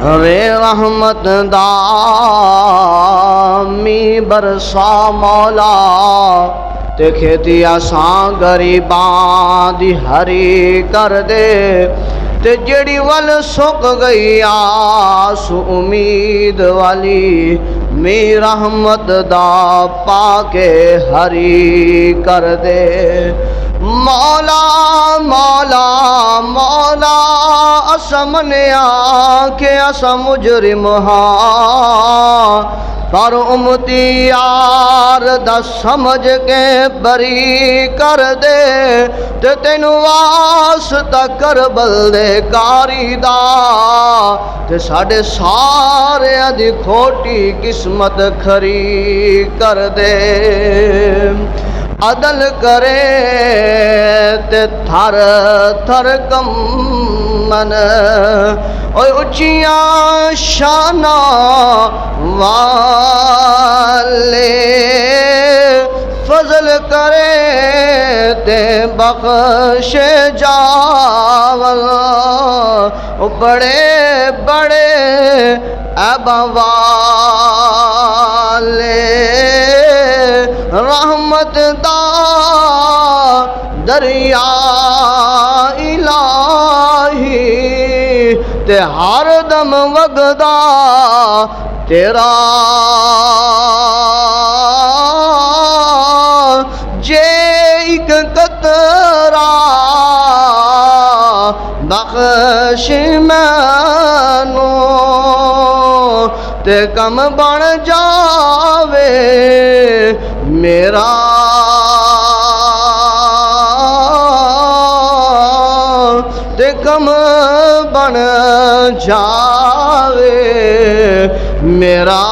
वे रहमत दा मी बरसा मौला ते खेती असां गरीबां दी हरी कर दे ते जेड़ी वल सुक गई आस उम्मीद वाली मी रहमत दा पाके हरी कर दे। मौला मौला मौला अस मन्या के अस मुजरिम हाँ पर उम्मती यार दा समझ के बरी कर दे ते तेनू वास्ता करबल दे कारी दा ते साडे सारे दी खोटी किस्मत खरी कर दे। अदल करे ते थर थर कमन ओए उचिया शाना वाले फजल करे ते बख्श जावल बड़े बड़े ऐबा वाले रहमत दा दरिया इलाही ते हर दम वगदा तेरा जे एक कतरा बख्श मैनू ते कम बन जावे मेरा ते कम बन जावे मेरा।